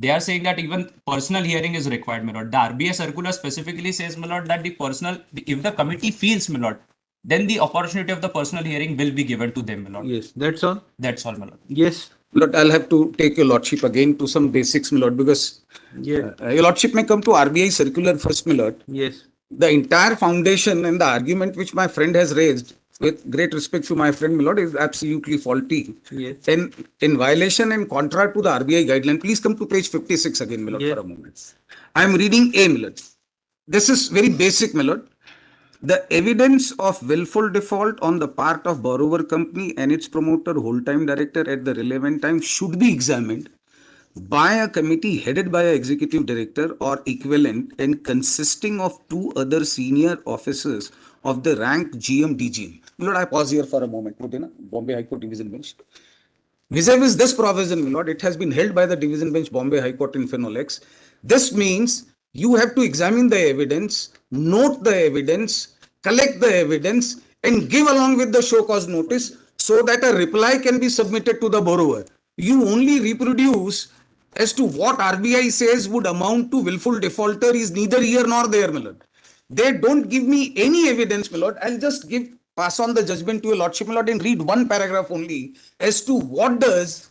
They are saying that even personal hearing is required, my lord. The RBI circular specifically says, my lord, that if the committee feels, my lord, then the opportunity of the personal hearing will be given to them, my lord. Yes, that's all. That's all, my lord. Yes. Lord, I'll have to take your lordship again to some basics, my lord, because Yeah. your lordship may come to RBI circular first, my lord. Yes. The entire foundation and the argument which my friend has raised, with great respect to my friend, my lord, is absolutely faulty. Yes. And in violation and contrary to the RBI guideline, please come to page 56 again, my lord, Yes. for a moment. I am reading A, my lord. This is very basic, my lord. The evidence of willful default on the part of borrower company and its promoter, whole-time director at the relevant time should be examined by a committee headed by an executive director or equivalent and consisting of two other senior officers of the rank GM DGM. Lord, I pause here for a moment. Bombay High Court Division Bench. Vis-a-vis this provision, my lord, it has been held by the Division Bench Bombay High Court in Phenol-X. This means you have to examine the evidence, note the evidence, collect the evidence, and give along with the show cause notice so that a reply can be submitted to the borrower. You only reproduce as to what RBI says would amount to willful defaulter is neither here nor there, my lord. They don't give me any evidence, my lord. I'll just pass on the judgment to your lordship, my lord, and read one paragraph only as to what does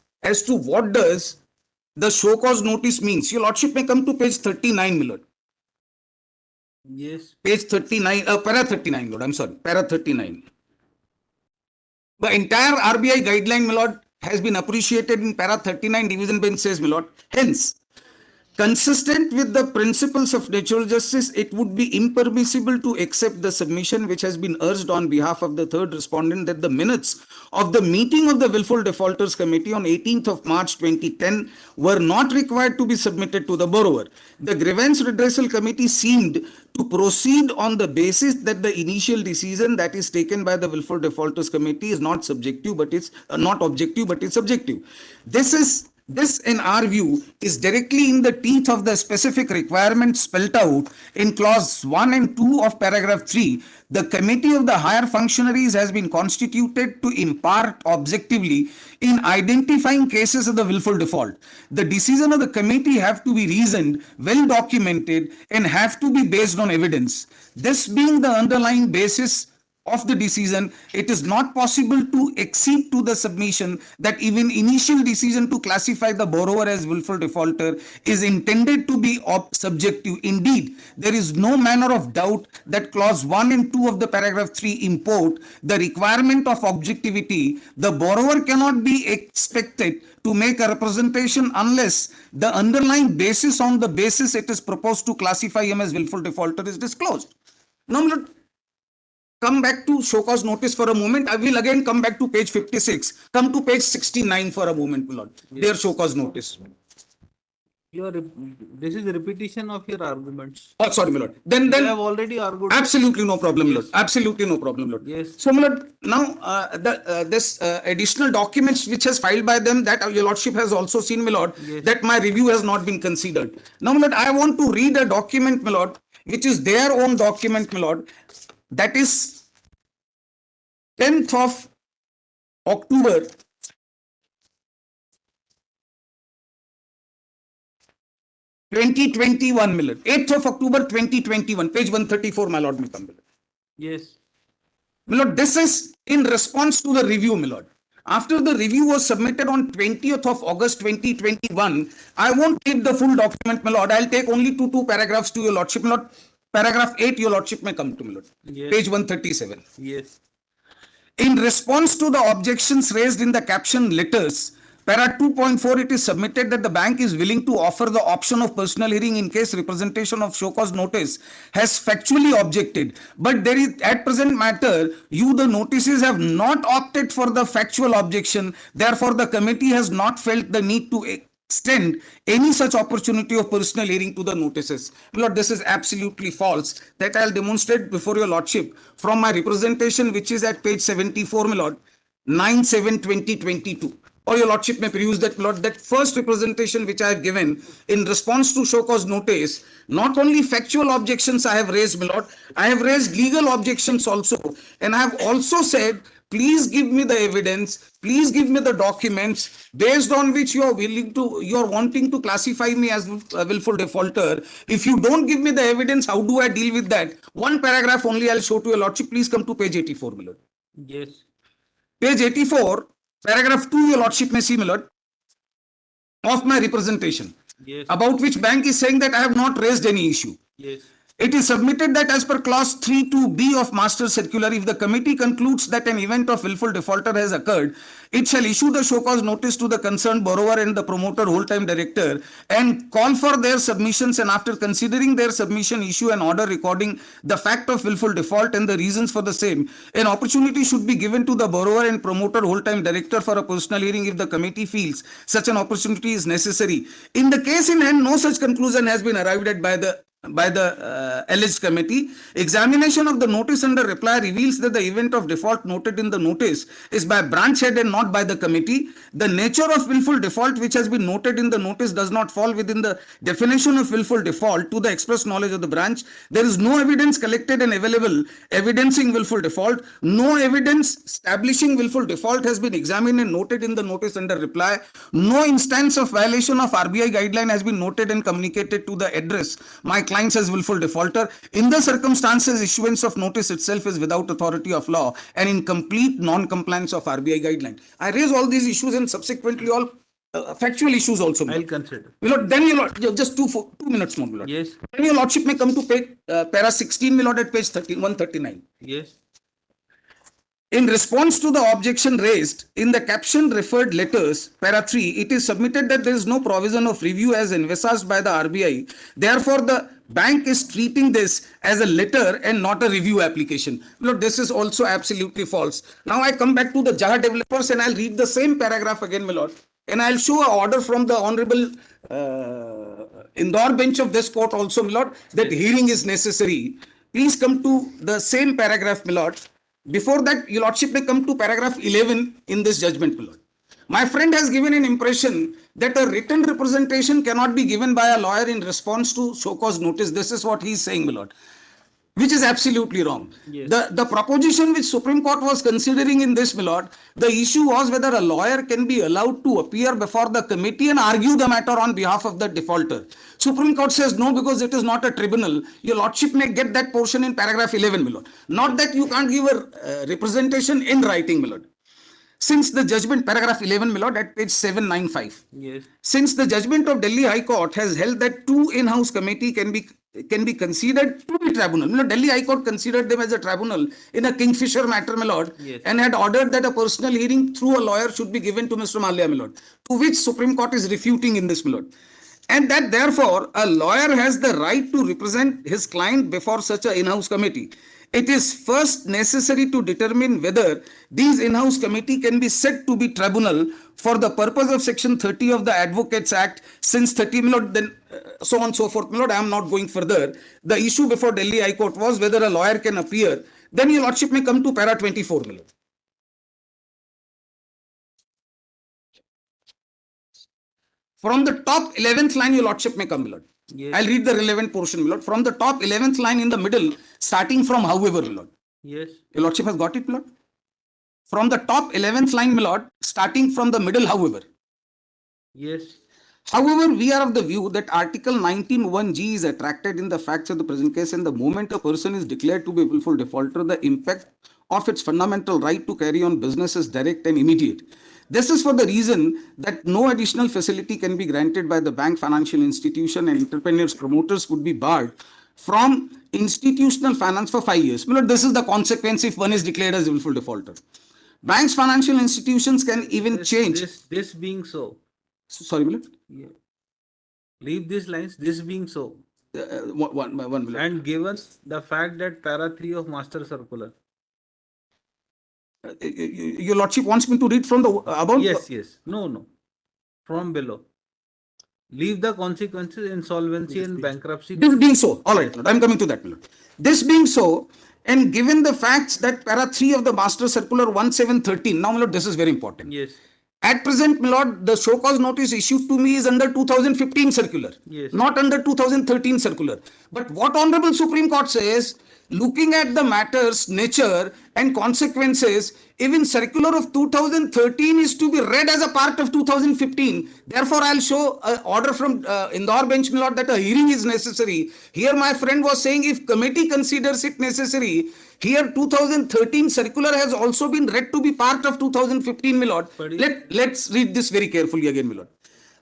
the show cause notice means. Your lordship may come to page 39, my lord. Yes. Page 39, para 39, lord. I'm sorry, para 39. The entire RBI guideline, my lord, has been appreciated in para 39. Division bench says, my lord. Hence, consistent with the principles of natural justice, it would be impermissible to accept the submission which has been urged on behalf of the third respondent that the minutes of the meeting of the Willful Defaulters Committee on 18th of March 2010 were not required to be submitted to the borrower. The Grievance Redressal Committee seemed to proceed on the basis that the initial decision that is taken by the Willful Defaulters Committee is not subjective, but it's not objective, but it's subjective. This, in our view, is directly in the teeth of the specific requirements spelled out in clause 1 and 2 of paragraph 3. The committee of the higher functionaries has been constituted to impart objectively in identifying cases of the willful default. The decision of the committee have to be reasoned, well documented, and have to be based on evidence. This being the underlying basis of the decision, it is not possible to accede to the submission that even initial decision to classify the borrower as willful defaulter is intended to be subjective. Indeed, there is no manner of doubt that clause 1 and 2 of the paragraph 3 import the requirement of objectivity. The borrower cannot be expected to make a representation unless the underlying basis on the basis it is proposed to classify him as willful defaulter is disclosed. Now, my lord, come back to show cause notice for a moment. I will again come back to page 56. Come to page 69 for a moment, my lord. Their show cause notice. This is a repetition of your arguments. Oh, sorry, my lord. Then, You have already argued. absolutely no problem, Yes. Lord. Absolutely no problem, Lord. Yes. So, my lord, now this additional documents which has filed by them, that your lordship has also seen, my lord, Yes. that my review has not been considered. Now, my lord, I want to read a document, my lord, which is their own document, my lord. That is 10th of October 2021, my lord. 8th of October 2021, page 134, my lord. Yes. My lord, this is in response to the review, my lord. After the review was submitted on 20th of August 2021, I won't take the full document, my lord. I'll take only two paragraphs to your lordship, my lord. Paragraph 8, your lordship may come to, my lord. Yes. Page 137. Yes. In response to the objections raised in the caption letters, para 2.4, it is submitted that the bank is willing to offer the option of personal hearing in case representation of show cause notice has factually objected. But there is, at present matter, you, the notices, have not opted for the factual objection. Therefore, the committee has not felt the need to extend any such opportunity of personal hearing to the notices. My lord, this is absolutely false. That I'll demonstrate before your lordship from my representation, which is at page 74, my lord, 9/7/2022. Or your lordship may peruse that, my lord, that first representation which I have given in response to show cause notice. Not only factual objections I have raised, my lord, I have raised legal objections also, and I have also said, please give me the evidence, please give me the documents based on which you are wanting to classify me as a willful defaulter. If you don't give me the evidence, how do I deal with that? One paragraph only I'll show to your lordship. Please come to page 84, my lord. Yes. Page 84, paragraph 2, your lordship may see, my lord, of my representation. Yes. About which bank is saying that I have not raised any issue. Yes. It is submitted that as per clause 3(2)(b) of master circular, if the committee concludes that an event of willful defaulter has occurred, it shall issue the show cause notice to the concerned borrower and the promoter whole-time director and call for their submissions, and after considering their submission, issue an order recording the fact of willful default and the reasons for the same. An opportunity should be given to the borrower and promoter whole-time director for a personal hearing if the committee feels such an opportunity is necessary. In the case in hand, no such conclusion has been arrived at by the alleged committee. Examination of the notice under reply reveals that the event of default noted in the notice is by branch head and not by the committee. The nature of willful default which has been noted in the notice does not fall within the definition of willful default to the express knowledge of the branch. There is no evidence collected and available evidencing willful default. No evidence establishing willful default has been examined and noted in the notice under reply. No instance of violation of RBI guideline has been noted and communicated to the address my clients as willful defaulter. In the circumstances, issuance of notice itself is without authority of law and in complete non-compliance of RBI guideline. I raise all these issues and subsequently all factual issues also. I'll consider. Then your lord, just 2 minutes more, my lord. Yes. Then your lordship may come to page para 16, my lord, at page 139. Yes. In response to the objection raised in the caption referred letters, para 3, it is submitted that there is no provision of review as envisaged by the RBI. Therefore, the bank is treating this as a letter and not a review application. Look, this is also absolutely false. Now I come back to the Jaha developers and I'll read the same paragraph again, my lord. And I'll show an order from the Honorable Indore bench of this court also, my lord, that hearing is necessary. Please come to the same paragraph, my lord. Before that, your lordship may come to paragraph 11 in this judgment, my lord. My friend has given an impression that a written representation cannot be given by a lawyer in response to show cause notice. This is what he is saying, my lord, which is absolutely wrong. Yes. The proposition which Supreme Court was considering in this, my lord, the issue was whether a lawyer can be allowed to appear before the committee and argue the matter on behalf of the defaulter. Supreme Court says no, because it is not a tribunal. Your lordship may get that portion in paragraph 11, my lord. Not that you can't give a representation in writing, my lord. Since the judgment, paragraph 11, my lord, at page 795. Yes. Since the judgment of Delhi High Court has held that two in-house committee can be considered to be tribunal. You know, Delhi High Court considered them as a tribunal in a Kingfisher matter, my lord, yes, and had ordered that a personal hearing through a lawyer should be given to Mr. Malya, my lord, to which Supreme Court is refuting in this, my lord. and that therefore a lawyer has the right to represent his client before such an in-house committee. It is first necessary to determine whether these in-house committee can be said to be tribunal for the purpose of section 30 of the Advocates Act. Since 30, my lord, then so on and so forth, my lord, I am not going further. The issue before Delhi High Court was whether a lawyer can appear. Then your lordship may come to para 24, my lord. From the top 11th line, your lordship may come, my lord. Yes. I'll read the relevant portion, my lord. From the top 11th line in the middle, starting from however, my lord. Yes. Your lordship has got it, my lord. From the top 11th line, my lord, starting from the middle, however. Yes. However, we are of the view that Article 19(1)(g) is attracted in the facts of the present case, and the moment a person is declared to be a willful defaulter, the impact of its fundamental right to carry on business is direct and immediate. This is for the reason that no additional facility can be granted by the bank, financial institution, and entrepreneurs, promoters would be barred from institutional finance for 5 years. This is the consequence if one is declared as a willful defaulter. Banks, financial institutions can even change. This being so. Sorry, my lord. Yeah. Leave these lines, this being so. One minute. And given the fact that para 3 of Master Circular. Your lordship wants me to read from the above? Yes, yes. No. From below. Leave the consequences, insolvency and bankruptcy. This being so, all right, I am coming to that, my lord. This being so, and given the facts that para 3 of the Master Circular 1713, now, my lord, this is very important. Yes. At present, my lord, the show cause notice issued to me is under 2015 circular, Yes. not under 2013 circular. But what Honorable Supreme Court says, looking at the matter's nature and consequences, even circular of 2013 is to be read as a part of 2015. Therefore, I'll show an order from Indore bench, my lord, that a hearing is necessary. Here, my friend was saying if committee considers it necessary, here 2013 circular has also been read to be part of 2015, my lord. Let's read this very carefully again, my lord.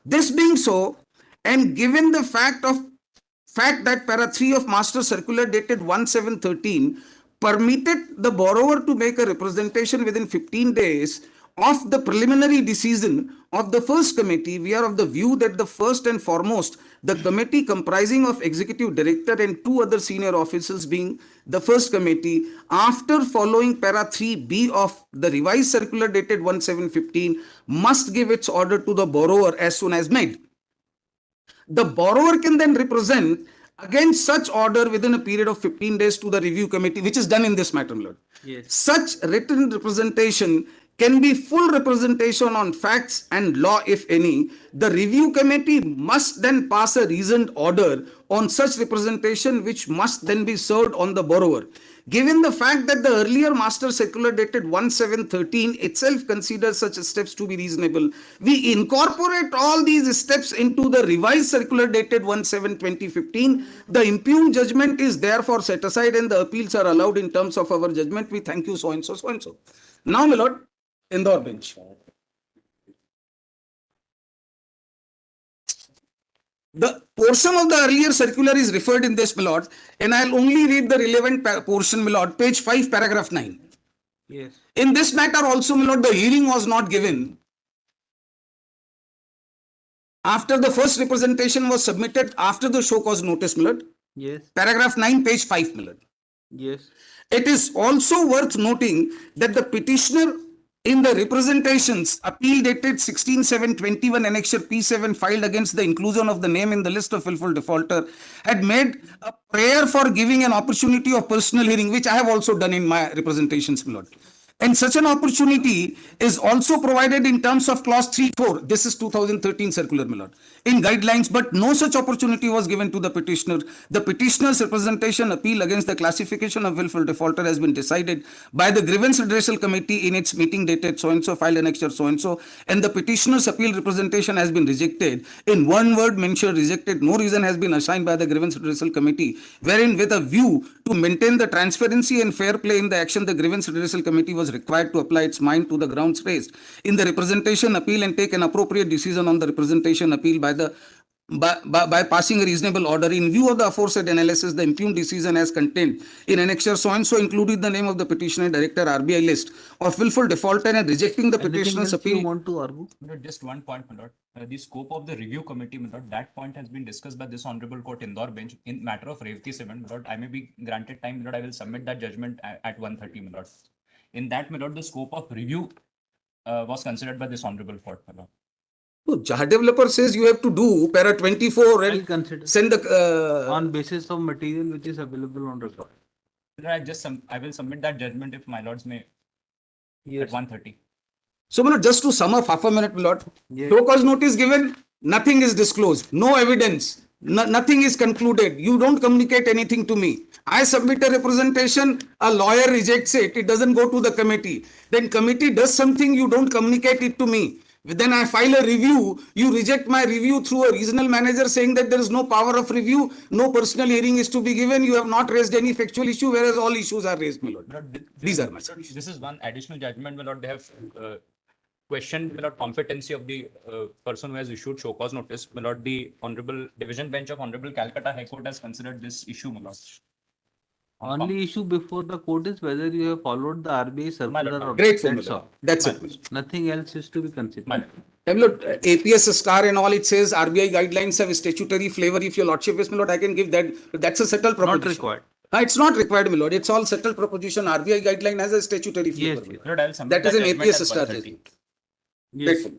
This being so, and given the fact that para 3 of Master Circular dated 1713 permitted the borrower to make a representation within 15 days of the preliminary decision of the first committee, we are of the view that the first and foremost, the committee comprising of executive director and 2 other senior officers being the first committee, after following para 3b of the revised circular dated 1715, must give its order to the borrower as soon as made. The borrower can then represent against such order within a period of 15 days to the review committee, which is done in this matter, my lord. Yes. Such written representation can be full representation on facts and law, if any. The review committee must then pass a reasoned order on such representation, which must then be served on the borrower. Given the fact that the earlier Master Circular dated 1713 itself considers such steps to be reasonable, we incorporate all these steps into the revised circular dated 17/2015. The impugned judgment is therefore set aside and the appeals are allowed in terms of our judgment. We thank you, so and so, so and so. Now, my lord, Indore bench. The portion of the earlier circular is referred in this, my lord, and I'll only read the relevant portion, my lord, page 5, paragraph 9. Yes. In this matter also, my lord, the hearing was not given. After the first representation was submitted, after the show cause notice, my lord. Yes. Paragraph 9, page 5, my lord. Yes. It is also worth noting that the petitioner in the representations appeal dated 16/7/21 annexure P7 filed against the inclusion of the name in the list of willful defaulter had made a prayer for giving an opportunity of personal hearing, which I have also done in my representations, my lord. And such an opportunity is also provided in terms of clause 3(4). This is 2013 circular, my lord, in guidelines, but no such opportunity was given to the petitioner. The petitioner's representation appeal against the classification of willful defaulter has been decided by the grievance redressal committee in its meeting dated so and so, filed annexure so and so, and the petitioner's appeal representation has been rejected. In one word mentioned rejected, no reason has been assigned by the grievance redressal committee, wherein with a view to maintain the transparency and fair play in the action, the grievance redressal committee was required to apply its mind to the grounds raised in the representation appeal and take an appropriate decision on the representation appeal by the by passing a reasonable order in view of the aforesaid analysis, the impugned decision as contained in annexure so and so included the name of the petitioner, director, RBI list of willful defaulter and rejecting the Anything petitioner's else you appeal. want to argue? My lord, just one point, my lord. The scope of the review committee, my lord, that point has been discussed by this honorable court Indore bench in matter of Revati 7. My lord, I may be granted time, my lord, I will submit that judgment at 1:30, my lord. In that, my lord, the scope of review was considered by this honorable court, my lord. So, Jaha developer says you have to do para 24 I'll and consider send the on basis of material which is available on record. My lord, I will submit that judgment if my lords may Yes. at 1:30. So, my lord, just to sum up half a minute, my lord. Yes. Show cause notice given, nothing is disclosed, no evidence, nothing is concluded. You don't communicate anything to me. I submit a representation, a lawyer rejects it, it doesn't go to the committee. Then committee does something, you don't communicate it to me. Then I file a review, you reject my review through a regional manager saying that there is no power of review, no personal hearing is to be given, you have not raised any factual issue, whereas all issues are raised, my lord. My lord, These are my suggestions. This is one additional judgment, my lord. They have questioned, my lord, competency of the person who has issued show cause notice. My lord, the honorable division bench of honorable Calcutta High Court has considered this issue, my lord. Only issue before the court is whether you have followed the RBI circular or not. Grateful, my That's lord. all. That's it, my lord. Nothing else is to be considered. My lord. And look, APS star and all, it says RBI guidelines have statutory flavor. If your lordship is, my lord, I can give that. That's a settled proposition. Not required. It's not required, my lord. It's all settled proposition. RBI guideline has a statutory flavor. Yes, my yes. lord. My lord, I will submit That is an judgment APS at star 1:30. judgment. Yes. Grateful.